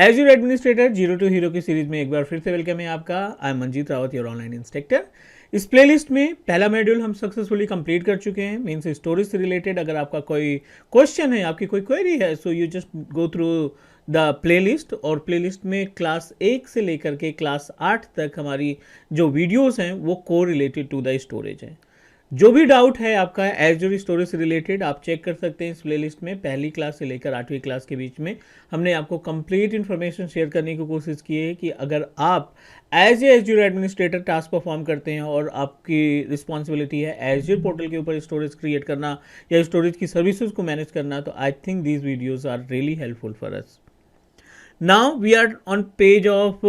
Azure administrator zero to hero की series में एक बार फिर से वेलकम है आपका। I am Manjeet Rawat, your online instructor. इस प्लेलिस्ट में पहला मॉड्यूल हम सक्सेसफुली कंप्लीट कर चुके हैं, मीन्स स्टोरेज से रिलेटेड। अगर आपका कोई क्वेश्चन है, आपकी कोई क्वेरी है, so you just go through the playlist. और प्लेलिस्ट में क्लास 1 से लेकर के क्लास 8 तक हमारी जो वीडियोस हैं वो को रिलेटेड टू द स्टोरेज हैं। जो भी डाउट है आपका एज्योर स्टोरेज से रिलेटेड, आप चेक कर सकते हैं इस प्लेलिस्ट में। पहली क्लास से लेकर 8वीं क्लास के बीच में हमने आपको कंप्लीट इन्फॉर्मेशन शेयर करने की कोशिश की है कि अगर आप as a Azure administrator task perform करते हैं और आपकी रिस्पॉन्सिबिलिटी है एज्योर पोर्टल के ऊपर स्टोरेज क्रिएट करना या स्टोरेज की सर्विसेज को मैनेज करना, तो I think these videos are really helpful for us. Now we are on page of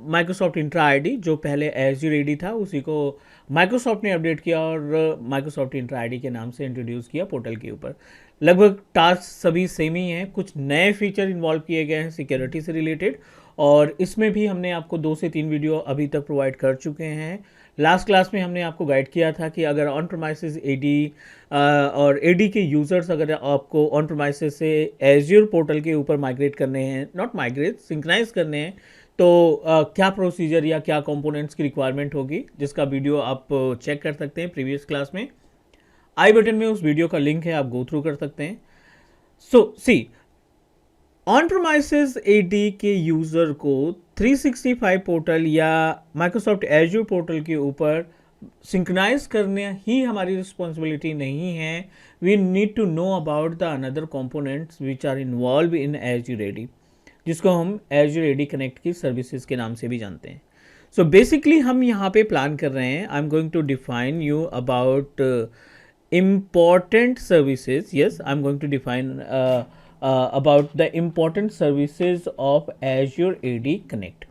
Microsoft Entra ID. जो पहले एज्योर एडी था उसी को माइक्रोसॉफ्ट ने अपडेट किया और माइक्रोसॉफ्ट इंट्रा आईडी के नाम से इंट्रोड्यूस किया पोर्टल के ऊपर। लगभग टास्क सभी सेम ही हैं, कुछ नए फीचर इन्वॉल्व किए गए हैं सिक्योरिटी से रिलेटेड, और इसमें भी हमने आपको 2 से 3 वीडियो अभी तक प्रोवाइड कर चुके हैं। लास्ट क्लास में हमने आपको गाइड किया था कि अगर ऑन प्रेमाइसेस एडी और एडी के यूज़र्स अगर आपको ऑन प्रेमाइसेस से एज्योर पोर्टल के ऊपर माइग्रेट करने हैं, नॉट माइग्रेट, सिंक्राइज करने हैं, तो क्या प्रोसीजर या क्या कंपोनेंट्स की रिक्वायरमेंट होगी, जिसका वीडियो आप चेक कर सकते हैं प्रीवियस क्लास में। आई बटन में उस वीडियो का लिंक है, आप गो थ्रू कर सकते हैं। सो सी, ऑन प्रेमाइसेस एडी के यूज़र को 365 पोर्टल या माइक्रोसॉफ्ट एज्योर पोर्टल के ऊपर सिंक्रोनाइज करने ही हमारी रिस्पॉन्सिबिलिटी नहीं है। We need to know about the another components which are involve in Azure AD, जिसको हम एज्योर एडी कनेक्ट की सर्विसेज के नाम से भी जानते हैं। सो बेसिकली हम यहाँ पे प्लान कर रहे हैं, I am going to define you about important services. Yes, I'm going to define about the important services of Azure AD Connect.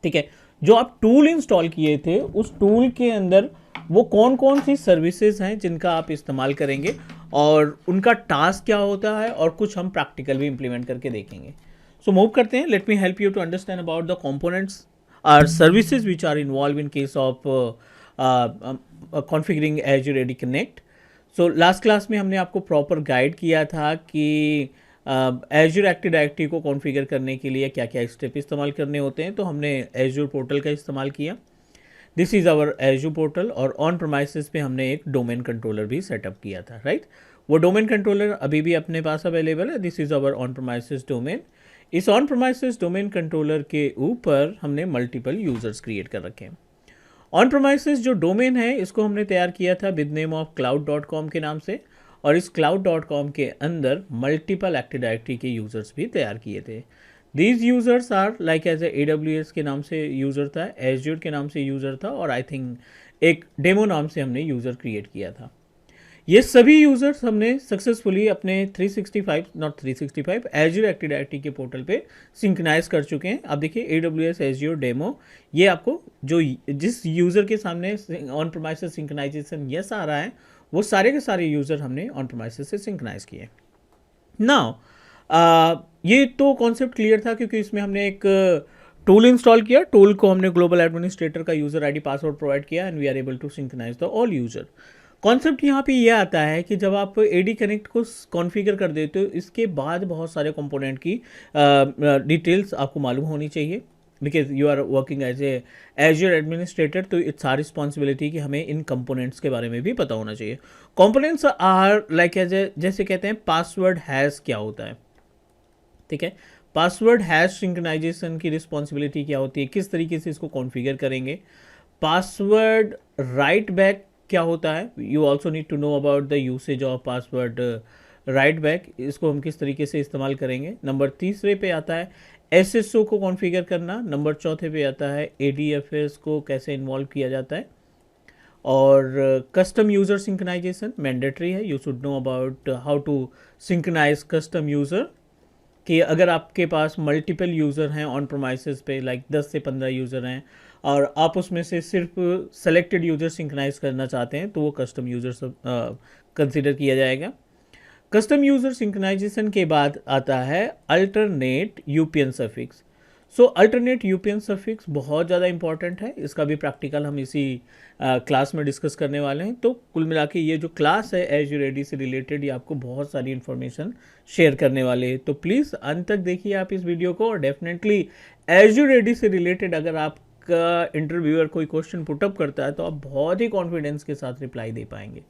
ठीक है, जो आप टूल इंस्टॉल किए थे उस टूल के अंदर वो कौन कौन सी सर्विसेज हैं जिनका आप इस्तेमाल करेंगे और उनका टास्क क्या होता है, और कुछ हम प्रैक्टिकल भी इंप्लीमेंट करके देखेंगे। सो मूव करते हैं। Let me help you to understand about the components are services which are involve in case of configuring Azure AD connect. So last class में हमने आपको प्रॉपर गाइड किया था कि एज्योर एक्टिव डायरेक्टरी को कॉन्फ़िगर करने के लिए क्या क्या स्टेप इस्तेमाल करने होते हैं। तो हमने एज्योर पोर्टल का इस्तेमाल किया। This is our Azure portal, और ऑन प्रेमाइसेस पे हमने एक डोमेन कंट्रोलर भी सेटअप किया था, राइट। वो डोमेन कंट्रोलर अभी भी अपने पास अवेलेबल है। This is our on premises domain. इस ऑन प्रेमाइसेस डोमेन कंट्रोलर के ऊपर हमने मल्टीपल यूज़र्स क्रिएट कर रखे हैं। ऑन प्रेमाइसेस जो डोमेन है इसको हमने तैयार किया था विद नेम ऑफ cloud.com के नाम से, और इस cloud.com के अंदर मल्टीपल एक्टिव डायरेक्टरी के यूज़र्स भी तैयार किए थे। These users are like as AWS के नाम से यूज़र था, एज्योर के नाम से यूज़र था, और आई थिंक एक डेमो नाम से हमने यूज़र क्रिएट किया था। ये सभी यूज़र्स हमने सक्सेसफुली अपने 365 एज्योर एक्टिव डायरेक्टरी के पोर्टल पे सिंक्रोनाइज कर चुके हैं। आप देखिए AWS एज्योर डेमो, ये आपको जो जिस यूज़र के सामने ऑन प्रेमाइसेस सिंक्रोनाइजेशन यस आ रहा है वो सारे के सारे यूज़र हमने ऑन प्रेमाइसेस से सिंक्रोनाइज किए। नाउ ये तो कॉन्सेप्ट क्लियर था क्योंकि इसमें हमने एक टूल इंस्टॉल किया। टूल को हमने ग्लोबल एडमिनिस्ट्रेटर का यूज़र आईडी पासवर्ड प्रोवाइड किया and we are able to synchronize the all user. Concept यहाँ पे ये आता है कि जब आप एडी कनेक्ट को कॉन्फ़िगर कर देते हो, इसके बाद बहुत सारे कंपोनेंट की डिटेल्स आपको मालूम होनी चाहिए, because you are working as a Azure administrator. तो इट्स आर रिस्पॉन्सिबिलिटी कि हमें इन कंपोनेंट्स के बारे में भी पता होना चाहिए। Components are like as a, जैसे कहते हैं पासवर्ड हैश क्या होता है, ठीक है। पासवर्ड हैश सिंक्रोनाइजेशन की रिस्पॉन्सिबिलिटी क्या होती है, किस तरीके से इसको कॉन्फ़िगर करेंगे। पासवर्ड राइट बैक क्या होता है, you also need to know about the usage of password write back, इसको हम किस तरीके से इस्तेमाल करेंगे। नंबर 3 पे आता है SSO को कॉन्फ़िगर करना। नंबर 4 पे आता है ADFS को कैसे इन्वॉल्व किया जाता है, और कस्टम यूज़र सिंक्रोनाइजेशन मैंडेटरी है। You should know about how to synchronize custom user, कि अगर आपके पास मल्टीपल यूज़र हैं ऑन प्रेमाइसेस पे, लाइक 10 से 15 यूज़र हैं और आप उसमें से सिर्फ सेलेक्टेड यूज़र सिंक्रोनाइज करना चाहते हैं, तो वो कस्टम यूज़र कंसिडर किया जाएगा। कस्टम यूज़र सिंक्रोनाइजेशन के बाद आता है अल्टरनेट UPN सफिक्स। सो अल्टरनेट यूपीएन सफिक्स बहुत ज़्यादा इंपॉर्टेंट है, इसका भी प्रैक्टिकल हम इसी क्लास में डिस्कस करने वाले हैं। तो कुल मिला के ये जो क्लास है एज यू रेडी से रिलेटेड, ये आपको बहुत सारी इन्फॉर्मेशन शेयर करने वाले हैं। तो प्लीज़ अंत तक देखिए आप इस वीडियो को, और डेफिनेटली एज यू रेडी से रिलेटेड अगर आपका इंटरव्यूअर कोई क्वेश्चन पुटअप करता है तो आप बहुत ही कॉन्फिडेंस के साथ रिप्लाई दे पाएंगे,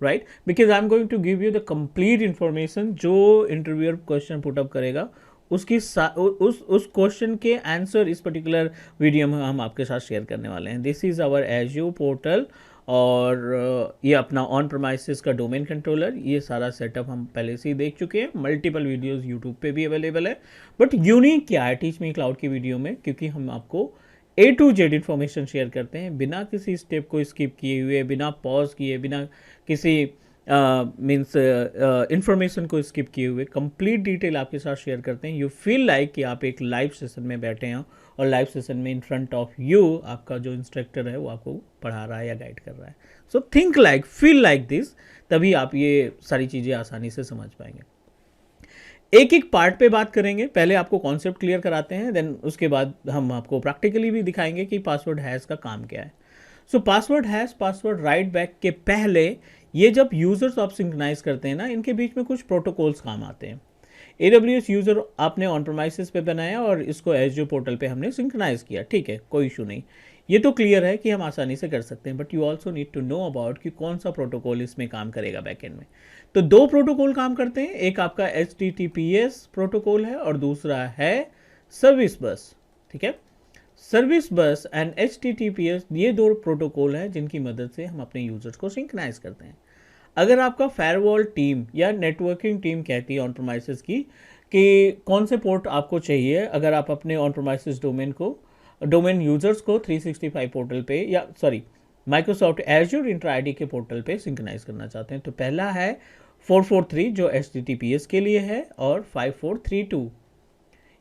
right? Because I am going to give you the complete information. जो इंटरव्यूअर क्वेश्चन पुटअप करेगा उसकी उस क्वेश्चन के आंसर इस पर्टिकुलर वीडियो में हम आपके साथ शेयर करने वाले हैं। This is our Azure portal, और ये अपना ऑन प्रेमाइसेस का डोमेन कंट्रोलर, ये सारा सेटअप हम पहले से ही देख चुके हैं। मल्टीपल वीडियोस यूट्यूब पे भी अवेलेबल है। बट यूनिक क्या है टीच मी क्लाउड की वीडियो में, क्योंकि हम आपको A to Z information share करते हैं बिना किसी स्टेप को स्किप किए हुए, बिना पॉज किए, बिना किसी मीन्स इंफॉर्मेशन को स्किप किए हुए कंप्लीट डिटेल आपके साथ शेयर करते हैं। यू फील लाइक कि आप एक लाइव सेशन में बैठे हैं, और लाइव सेशन में इन फ्रंट ऑफ यू आपका जो इंस्ट्रक्टर है वो आपको पढ़ा रहा है या गाइड कर रहा है। So think like, feel like this, तभी आप ये सारी चीज़ें आसानी से समझ पाएंगे। एक एक पार्ट पे बात करेंगे। पहले आपको कॉन्सेप्ट क्लियर कराते हैं, देन उसके बाद हम आपको प्रैक्टिकली भी दिखाएंगे कि पासवर्ड हैश का काम क्या है। सो password hash, password write back के पहले ये जब यूजर्स आप सिंक्रोनाइज करते हैं ना, इनके बीच में कुछ प्रोटोकॉल्स काम आते हैं। AWS यूजर आपने ऑन प्रेमाइसेस पे बनाया और इसको एज्योर पोर्टल पे हमने सिंक्रोनाइज किया, ठीक है, कोई इशू नहीं, ये तो क्लियर है कि हम आसानी से कर सकते हैं। But you also need to know about कि कौन सा प्रोटोकॉल इसमें काम करेगा बैकएंड में। तो दो प्रोटोकॉल काम करते हैं, एक आपका HTTPS प्रोटोकॉल है और दूसरा है सर्विस बस, ठीक है। सर्विस बस एंड HTTPS, ये दो प्रोटोकॉल हैं जिनकी मदद से हम अपने यूजर्स को सिंक्रोनाइज करते हैं। अगर आपका फायरवॉल टीम या नेटवर्किंग टीम कहती है ऑन प्रेमाइसेस की कि कौन से पोर्ट आपको चाहिए, अगर आप अपने ऑन प्रेमाइसेस डोमेन यूजर्स को 365 पोर्टल पे या माइक्रोसॉफ्ट एज्योर इंट्रा आईडी के पोर्टल पे सिंक्रोनाइज करना चाहते हैं, तो पहला है 443 जो HTTPS के लिए है, और 5432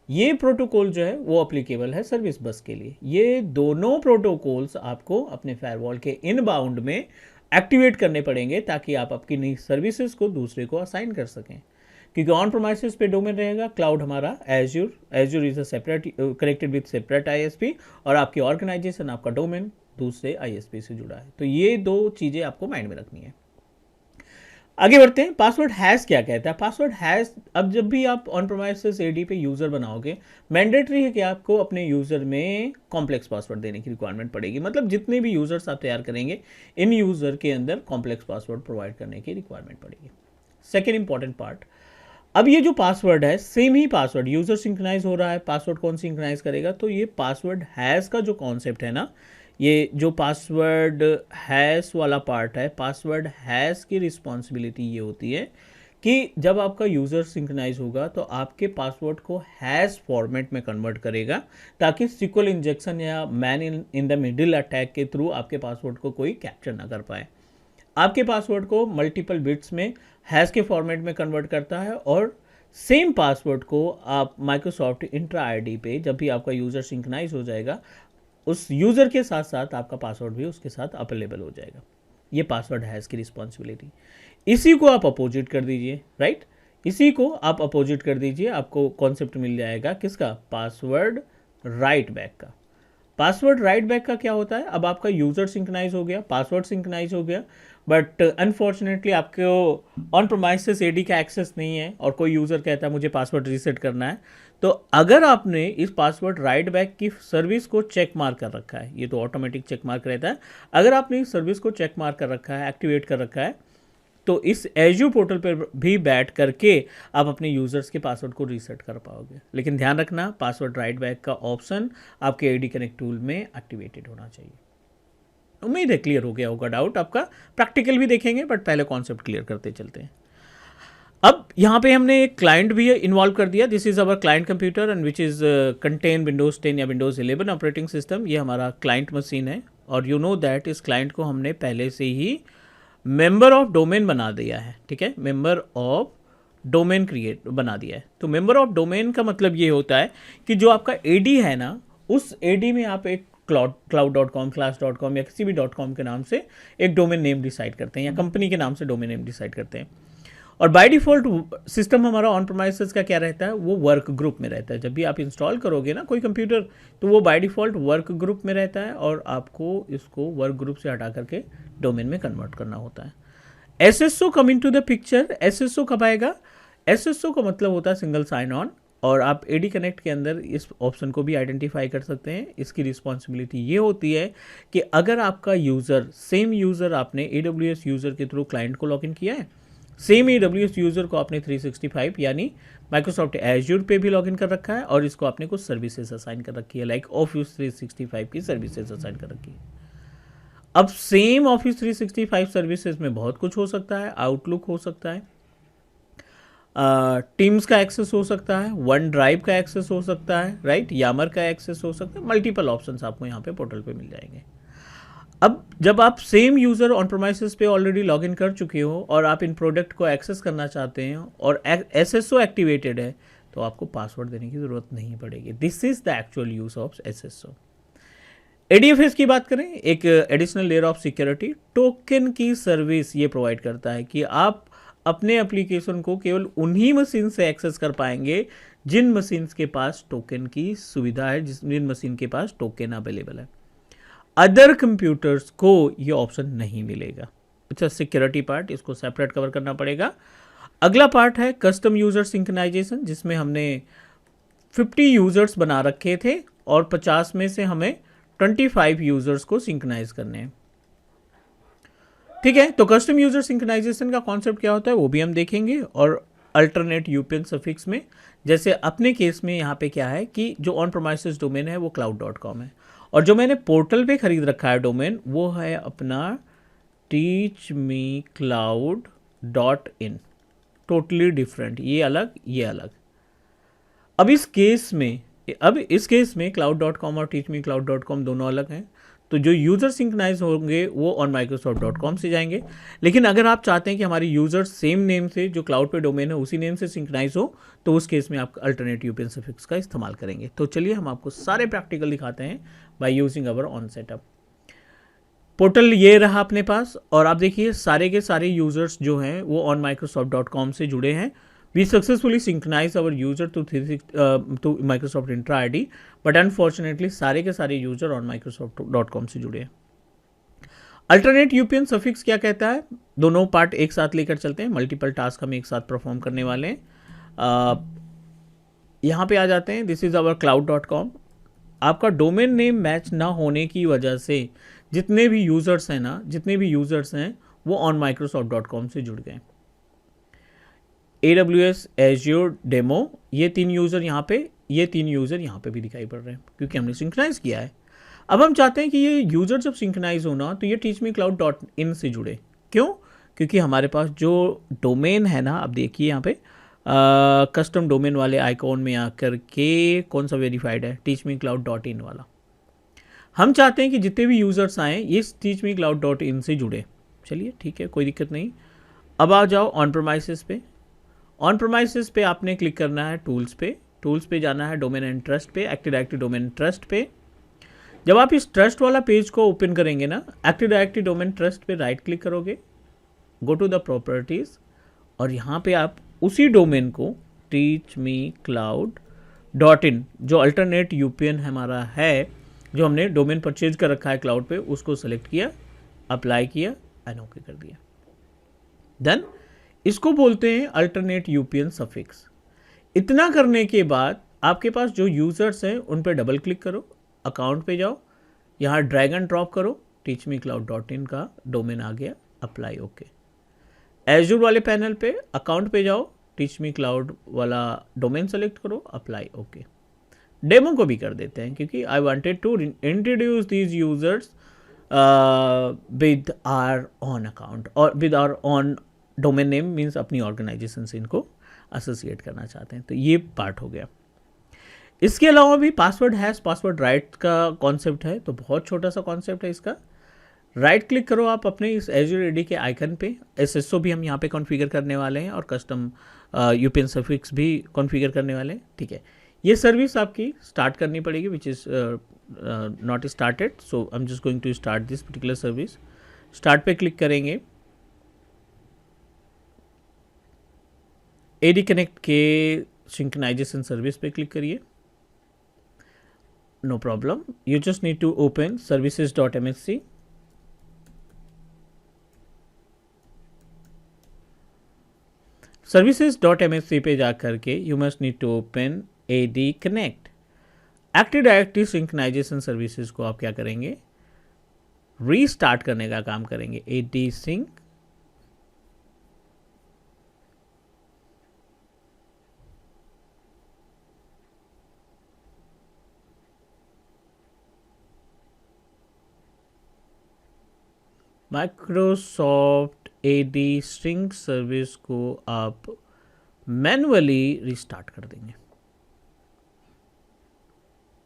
ये प्रोटोकॉल जो है वो अप्लीकेबल है सर्विस बस के लिए। ये दोनों प्रोटोकॉल्स आपको अपने फायरवॉल के इनबाउंड में एक्टिवेट करने पड़ेंगे ताकि आप आपकी नई सर्विसेज को दूसरे को असाइन कर सकें। क्योंकि ऑन प्रेमाइसेस पे डोमेन रहेगा, क्लाउड हमारा azure is a separate connected with separate ISP, और आपकी ऑर्गेनाइजेशन, आपका डोमेन दूसरे ISP से जुड़ा है। तो ये दो चीज़ें आपको माइंड में रखनी है। आगे बढ़ते हैं। पासवर्ड हैश क्या कहता है? पासवर्ड हैश, अब जब भी आप ऑन प्रेमाइसेस AD पे यूज़र बनाओगे, मैंडेटरी है कि आपको अपने यूज़र में कॉम्प्लेक्स पासवर्ड देने की रिक्वायरमेंट पड़ेगी। मतलब जितने भी यूज़र्स आप तैयार करेंगे, इन यूज़र के अंदर कॉम्प्लेक्स पासवर्ड प्रोवाइड करने की रिक्वायरमेंट पड़ेगी। सेकेंड इंपॉर्टेंट पार्ट, अब ये जो पासवर्ड है, सेम ही पासवर्ड, यूज़र सिंक्रोनाइज हो रहा है, पासवर्ड कौन सिंक्रोनाइज करेगा? तो ये पासवर्ड हैश का जो कॉन्सेप्ट है ना, ये जो पासवर्ड हैश वाला पार्ट है, पासवर्ड हैश की रिस्पॉन्सिबिलिटी ये होती है कि जब आपका यूज़र सिंक्रोनाइज होगा तो आपके पासवर्ड को हैश फॉर्मेट में कन्वर्ट करेगा, ताकि सिक्वल इंजेक्शन या man in the middle attack के थ्रू आपके पासवर्ड को कोई कैप्चर ना कर पाए। आपके पासवर्ड को मल्टीपल बिट्स में हैश के फॉर्मेट में कन्वर्ट करता है, और सेम पासवर्ड को आप माइक्रोसॉफ्ट इंट्रा आईडी पे जब भी आपका यूज़र सिंक्रोनाइज हो जाएगा, उस यूज़र के साथ साथ आपका पासवर्ड भी उसके साथ अवेलेबल हो जाएगा। ये पासवर्ड हैश की रिस्पॉन्सिबिलिटी। इसी को आप अपोजिट कर दीजिए, राइट, इसी को आप अपोजिट कर दीजिए, आपको कॉन्सेप्ट मिल जाएगा किसका? पासवर्ड राइट बैक का। पासवर्ड राइट बैक का क्या होता है? अब आपका यूज़र सिंक्रोनाइज हो गया, पासवर्ड सिंक्रोनाइज हो गया, बट अनफॉर्चुनेटली आपको ऑन प्रेमाइसेस AD का एक्सेस नहीं है, और कोई यूज़र कहता है मुझे पासवर्ड रीसेट करना है, तो अगर आपने इस पासवर्ड राइट बैक की सर्विस को चेक मार्क कर रखा है, ये तो ऑटोमेटिक चेक मार्क रहता है, अगर आपने इस सर्विस को चेक मार्क कर रखा है, एक्टिवेट कर रखा है, तो इस एज्योर पोर्टल पर भी बैठ करके आप अपने यूज़र्स के पासवर्ड को रीसेट कर पाओगे। लेकिन ध्यान रखना, पासवर्ड राइट बैक का ऑप्शन आपके AD कनेक्ट टूल में एक्टिवेटेड होना चाहिए। उम्मीद है क्लियर हो गया होगा डाउट आपका। प्रैक्टिकल भी देखेंगे, बट पहले कॉन्सेप्ट क्लियर करते चलते हैं। अब यहाँ पे हमने एक क्लाइंट भी इन्वॉल्व कर दिया। This is our client computer and which is contain Windows 10 या विंडोज़ 11 ऑपरेटिंग सिस्टम। ये हमारा क्लाइंट मशीन है, और यू नो दैट इस क्लाइंट को हमने पहले से ही मेंबर ऑफ डोमेन बना दिया है, ठीक है, मेंबर ऑफ डोमेन क्रिएट बना दिया है। तो मेंबर ऑफ डोमेन का मतलब ये होता है कि जो आपका AD है ना, उस AD में आप एक cloud.com, class.com या किसी भी .com के नाम से एक डोमेन नेम डिसाइड करते हैं, या कंपनी के नाम से डोमेन नेम डिसाइड करते हैं। और बाय डिफ़ॉल्ट सिस्टम हमारा ऑन प्रेमाइसेस का क्या रहता है, वो वर्क ग्रुप में रहता है। जब भी आप इंस्टॉल करोगे ना कोई कंप्यूटर, तो वो बाय डिफ़ॉल्ट वर्क ग्रुप में रहता है और आपको इसको वर्क ग्रुप से हटा करके डोमेन में कन्वर्ट करना होता है। SSO come into the picture. SSO कब आएगा? एसएसओ का मतलब होता है सिंगल साइन ऑन, और आप एडी कनेक्ट के अंदर इस ऑप्शन को भी आइडेंटिफाई कर सकते हैं। इसकी रिस्पॉन्सिबिलिटी ये होती है कि अगर आपका यूज़र, सेम यूज़र आपने AWS यूज़र के थ्रू क्लाइंट को लॉगिन किया है, सेम AWS यूज़र को आपने 365 यानी माइक्रोसॉफ्ट एज्योर पे भी लॉगिन कर रखा है, और इसको आपने कुछ सर्विसेज असाइन कर रखी है, लाइक ऑफिस 365 की सर्विसेज असाइन कर रखी है। अब सेम ऑफिस 365 सर्विसेज में बहुत कुछ हो सकता है। आउटलुक हो सकता है, टीम्स का एक्सेस हो सकता है, वन ड्राइव का एक्सेस हो सकता है, राइट, यामर का एक्सेस हो सकता है। मल्टीपल ऑप्शंस आपको यहाँ पे पोर्टल पे मिल जाएंगे। अब जब आप सेम यूज़र ऑन प्रेमाइसेस पे ऑलरेडी लॉगिन कर चुके हो और आप इन प्रोडक्ट को एक्सेस करना चाहते हैं और एसएसओ एक्टिवेटेड है, तो आपको पासवर्ड देने की ज़रूरत नहीं पड़ेगी। This is the actual use of SSO. ADFS की बात करें, एक additional layer of security token की सर्विस ये प्रोवाइड करता है कि आप अपने एप्लीकेशन को केवल उन्हीं मशीन से एक्सेस कर पाएंगे जिन मशीन के पास टोकन की सुविधा है, जिन मशीन के पास टोकन अवेलेबल है। अदर कंप्यूटर्स को ये ऑप्शन नहीं मिलेगा। अच्छा, सिक्योरिटी पार्ट, इसको सेपरेट कवर करना पड़ेगा। अगला पार्ट है कस्टम यूजर सिंक्रोनाइजेशन, जिसमें हमने 50 यूजर्स बना रखे थे और 50 में से हमें 25 यूजर्स को सिंक्रोनाइज करने हैं। ठीक है, तो कस्टम यूजर सिंक्रोनाइजेशन का कॉन्सेप्ट क्या होता है वो भी हम देखेंगे, और अल्टरनेट यूपीएन सफिक्स में, जैसे अपने केस में यहाँ पे क्या है कि जो ऑन प्रोमाइसेस डोमेन है वो cloud.com है, और जो मैंने पोर्टल पे खरीद रखा है डोमेन वो है अपना teachmecloud.in। टोटली डिफरेंट, ये अलग ये अलग। अब इस केस में cloud.com और teachmecloud.com दोनों अलग हैं, तो जो यूज़र सिंक्रोनाइज होंगे वो ऑन microsoft.com से जाएंगे। लेकिन अगर आप चाहते हैं कि हमारी यूज़र सेम नेम से, जो क्लाउड पे डोमेन है उसी नेम से सिंक्रोनाइज हो, तो उस केस में आप अल्टरनेट यूपीएन सफिक्स का इस्तेमाल करेंगे। तो चलिए हम आपको सारे प्रैक्टिकल दिखाते हैं by using our on setup. Portal ये रहा अपने पास, और आप देखिए सारे के सारे यूज़र्स जो हैं वो ऑन microsoft.com से जुड़े हैं। We successfully synchronize our user to Microsoft Intra ID, but unfortunately सारे के सारे यूजर ऑन Microsoft.com से जुड़े हैं। अल्टरनेट यूपीएन सफिक्स क्या कहता है? दोनों पार्ट एक साथ लेकर चलते हैं, मल्टीपल टास्क हम एक साथ परफॉर्म करने वाले हैं। यहाँ पे आ जाते हैं, दिस इज अवर cloud.com। आपका डोमेन नेम मैच ना होने की वजह से जितने भी यूजर्स हैं वो ऑन Microsoft.com से जुड़ गए। AWS एज्योर डेमो, ये 3 यूज़र यहाँ पे, ये 3 यूज़र यहाँ पे भी दिखाई पड़ रहे हैं क्योंकि हमने सिंक्रोनाइज किया है। अब हम चाहते हैं कि ये यूज़र जब सिंक्रोनाइज होना तो ये teachmecloud.in से जुड़े। क्यों? क्योंकि हमारे पास जो डोमेन है ना, अब देखिए यहाँ पे कस्टम डोमेन वाले आइकॉन में आकर के कौन सा वेरीफाइड है, teachmecloud.in वाला। हम चाहते हैं कि जितने भी यूज़र्स आएँ ये teachmecloud.in से जुड़े। चलिए ठीक है, कोई दिक्कत नहीं। अब आ जाओ ऑन प्रेमाइसेस पे। ऑन प्रेमाइसेस पे आपने क्लिक करना है टूल्स पे जाना है डोमेन एंड ट्रस्ट पे, एक्टिव डायरेक्टरी डोमेन ट्रस्ट पे। जब आप इस ट्रस्ट वाला पेज को ओपन करेंगे ना, एक्टिव डायरेक्टरी डोमेन ट्रस्ट पे राइट क्लिक करोगे, गो टू द प्रॉपर्टीज, और यहाँ पे आप उसी डोमेन को teachmecloud.in जो अल्टरनेट यूपीएन हमारा है, जो हमने डोमेन परचेज कर रखा है क्लाउड पे, उसको सेलेक्ट किया, अप्लाई किया एंड ओके कर दिया। देन इसको बोलते हैं अल्टरनेट यूपीएन सफिक्स। इतना करने के बाद आपके पास जो यूजर्स हैं उन पर डबल क्लिक करो, अकाउंट पे जाओ, यहाँ ड्रैग एंड ड्रॉप करो, teachmecloud.in का डोमेन आ गया, अप्लाई ओके। एज्योर वाले पैनल पे अकाउंट पे जाओ, teachmecloud वाला डोमेन सेलेक्ट करो, अप्लाई ओके। डेमो को भी कर देते हैं क्योंकि I wanted to introduce these users with our own account और with our own domain name, means अपनी ऑर्गेनाइजेशन से इनको एसोसिएट करना चाहते हैं। तो ये पार्ट हो गया। इसके अलावा भी पासवर्ड राइट का कॉन्सेप्ट है, तो बहुत छोटा सा कॉन्सेप्ट है इसका। राइट क्लिक करो आप अपने इस एज्योर एडी के आइकन पे, एसएसओ भी हम यहाँ पे कॉन्फ़िगर करने वाले हैं और कस्टम यूपीएन सफिक्स भी कॉन्फ़िगर करने वाले हैं। ठीक है, ये सर्विस आपकी स्टार्ट करनी पड़ेगी, which is not started, so I am just going to start this particular service. Start पे क्लिक करेंगे, AD कनेक्ट के सिंक्रोनाइजेशन सर्विस पे क्लिक करिए. No problem, you just need to open services.msc. services.msc पे जा करके you must need to open AD connect. Active directory synchronization services को आप क्या करेंगे, रीस्टार्ट करने का काम करेंगे. AD sync Microsoft AD sync service को आप मैन्युअली रिस्टार्ट कर देंगे.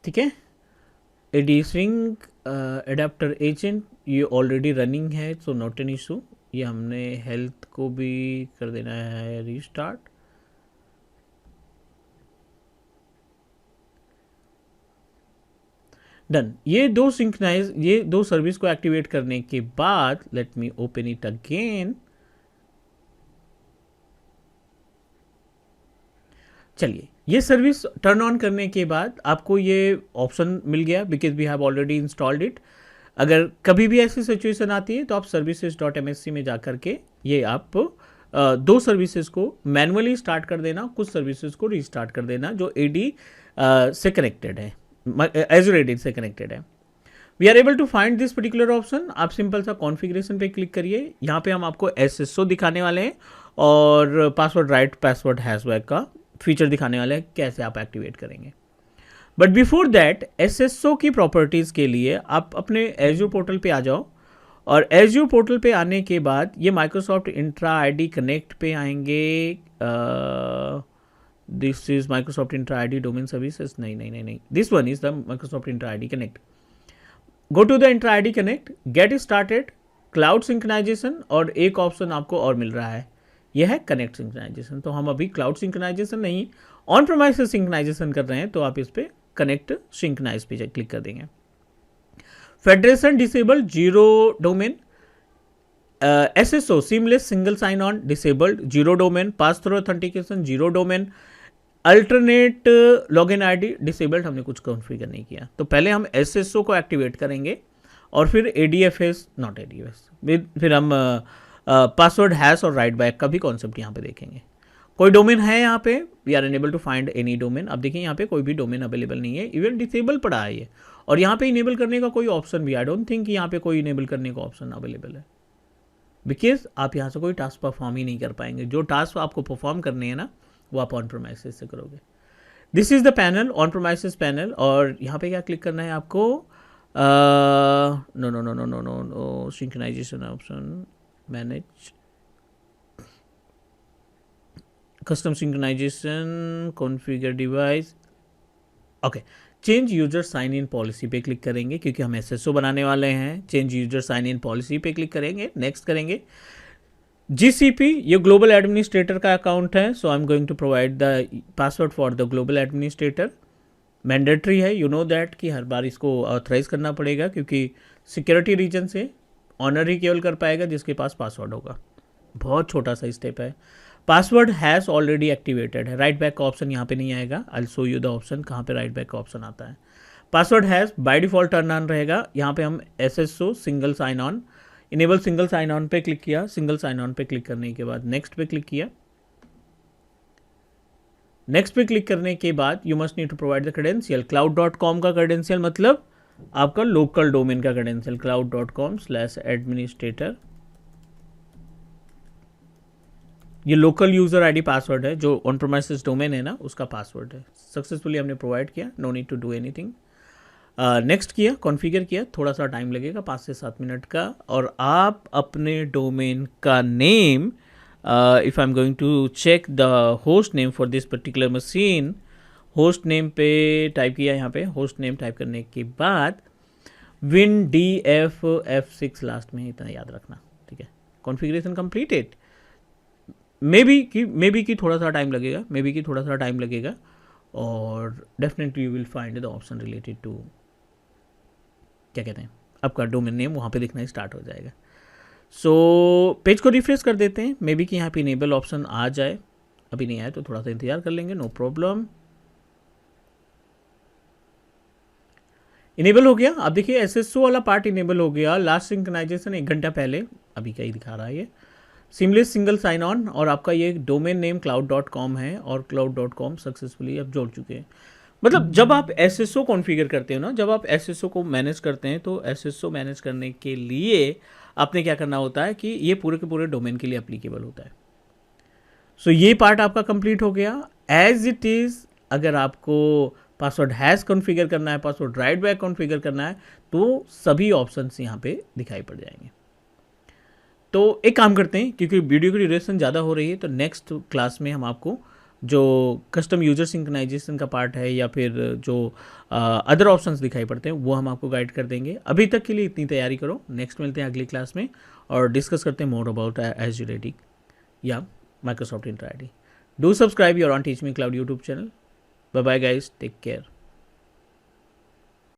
ठीक है. AD सिंक एडाप्टर एजेंट ये ऑलरेडी रनिंग है, सो नॉट एन इशू. ये हमने हेल्थ को भी कर देना है रिस्टार्ट. डन. ये दो सर्विस को एक्टिवेट करने के बाद let me open it again. चलिए, ये सर्विस टर्न ऑन करने के बाद आपको ये ऑप्शन मिल गया because we have already installed it. अगर कभी भी ऐसी सिचुएशन आती है तो आप services.msc में जा करके ये आप दो सर्विसेज को मैनुअली स्टार्ट कर देना, कुछ सर्विसेज को रीस्टार्ट कर देना जो AD से कनेक्टेड है, Azure AD से कनेक्टेड है. We are able to find this particular option. आप सिंपल सा कॉन्फ़िगरेशन पे क्लिक करिए. यहाँ पे हम आपको SSO दिखाने वाले हैं और पासवर्ड राइट पासवर्ड हैशटैग का फीचर दिखाने वाले हैं, कैसे आप एक्टिवेट करेंगे. बट बिफोर दैट SSO की प्रॉपर्टीज़ के लिए आप अपने Azure पोर्टल पे आ जाओ और Azure पोर्टल पे आने के बाद ये माइक्रोसॉफ्ट इंट्रा ID कनेक्ट पे आएंगे. This is Microsoft Intra ID domain services. नहीं, this one is the Microsoft Intra ID connect. Go to the Intra ID connect, get started, cloud synchronisation और एक ऑप्शन आपको और मिल रहा है, यह है कनेक्ट सिंक्रोनाइजेशन. तो हम अभी क्लाउड सिंक्रोनाइजेशन नहीं, ऑन प्रेमाइसेस सिंक्रोनाइजेशन कर रहे हैं, तो आप इस पे कनेक्ट सिंक्रोनाइज पे क्लिक कर देंगे. Federation disabled, zero domain. SSO seamless single sign on disabled, zero domain. Pass through authentication, zero domain. Alternate login ID disabled, हमने कुछ कॉन्फ़िगर नहीं किया. तो पहले हम SSO को एक्टिवेट करेंगे और फिर ADFS, नॉट ADFS, फिर हम पासवर्ड हैश और राइट बैक का भी कॉन्सेप्ट यहाँ पे देखेंगे. कोई डोमेन है यहाँ पे, we are unable to find any domain. अब देखिए यहाँ पे कोई भी डोमेन अवेलेबल नहीं है, इवन डिसेबल पड़ा है ये. और यहाँ पे इनेबल करने का कोई ऑप्शन भी, आई डोंट थिंक यहाँ पे कोई इनेबल करने का ऑप्शन अवेलेबल है, बिकॉज आप यहाँ से कोई टास्क परफॉर्म ही नहीं कर पाएंगे. जो टास्क आपको परफॉर्म करने हैं ना, वो आप ऑन प्रेमाइसेस से करोगे. This is the panel, on premises panel. और यहाँ पे क्या क्लिक करना है आपको, no synchronisation option, manage custom synchronisation, configure device. Okay, change user sign in policy पे क्लिक करेंगे क्योंकि हम SSO बनाने वाले हैं. Change user sign in policy पे क्लिक करेंगे, नेक्स्ट करेंगे. GCP, ये ग्लोबल एडमिनिस्ट्रेटर का अकाउंट है, so I am going to provide the password for the global administrator. Mandatory है, यू नो दैट कि हर बार इसको ऑथराइज करना पड़ेगा क्योंकि सिक्योरिटी रीजन से ऑनर ही केवल कर पाएगा जिसके पास पासवर्ड होगा. बहुत छोटा सा स्टेप है. पासवर्ड हैज़ ऑलरेडी एक्टिवेटेड है. राइट बैक का ऑप्शन यहाँ पे नहीं आएगा. I will show you the option कहाँ पे राइट बैक का ऑप्शन आता है. Password has by default turn on रहेगा. यहाँ पे हम SSO single sign on, enable single sign on पे क्लिक किया. सिंगल साइन ऑन पे क्लिक करने के बाद नेक्स्ट पे क्लिक किया. नेक्स्ट पे क्लिक करने के बाद you must need to provide the credential. cloud.com का क्रेडेंशियल मतलब आपका लोकल डोमेन का क्रेडेंशियल, cloud.com/administrator. ये लोकल यूजर ID पासवर्ड है, जो ऑन प्रेमाइसेस डोमेन है ना, उसका पासवर्ड है. सक्सेसफुली हमने प्रोवाइड किया, no need to do anything. Next किया, कॉन्फ़िगर किया, थोड़ा सा टाइम लगेगा 5 से 7 मिनट का. और आप अपने डोमेन का name, if I am going to check the host name for this particular machine, host name पे टाइप किया. यहाँ पे होस्ट नेम टाइप करने के बाद WinDF-F6 लास्ट में, इतना याद रखना, ठीक है. Configuration completed. मे बी कि थोड़ा सा टाइम लगेगा, और definitely you will find the option related to, क्या कहते हैं, आपका डोमेन नेम वहाँ पे दिखना स्टार्ट हो जाएगा. सो पेज को रिफ्रेश कर देते हैं, मे बी कि यहाँ पे इनेबल ऑप्शन आ जाए. अभी नहीं आया तो थोड़ा सा इंतजार कर लेंगे, नो प्रॉब्लम। इनेबल हो गया। आप देखिए एसएसओ वाला पार्ट इनेबल हो गया, लास्ट सिंक्रोनाइजेशन 1 घंटा पहले, अभी क्या ही दिखा रहा है ये, सीमलेस सिंगल साइन ऑन, और आपका ये डोमेन नेम cloud.com है और cloud.com सक्सेसफुली आप जोड़ चुके हैं। मतलब जब आप एसएसओ कॉन्फ़िगर करते हो ना, जब आप एसएसओ को मैनेज करते हैं तो एसएसओ मैनेज करने के लिए आपने क्या करना होता है कि ये पूरे के पूरे डोमेन के लिए एप्लीकेबल होता है। सो ये पार्ट आपका कंप्लीट हो गया। एज इट इज़ अगर आपको पासवर्ड हैज़ कॉन्फ़िगर करना है, पासवर्ड राइट बैक कॉन्फ़िगर करना है, तो सभी ऑप्शंस यहाँ पे दिखाई पड़ जाएंगे। तो एक काम करते हैं, क्योंकि वीडियो की ड्यूरेशन ज़्यादा हो रही है, तो नेक्स्ट क्लास में हम आपको जो कस्टम यूजर सिंक्रोनाइजेशन का पार्ट है या फिर जो अदर ऑप्शंस दिखाई पड़ते हैं वो हम आपको गाइड कर देंगे। अभी तक के लिए इतनी तैयारी करो, नेक्स्ट मिलते हैं अगली क्लास में और डिस्कस करते हैं मोर अबाउट एज़्योर एडी या Microsoft Entra ID. Do subscribe your own Teach Me Cloud YouTube channel. Bye bye guys, take care.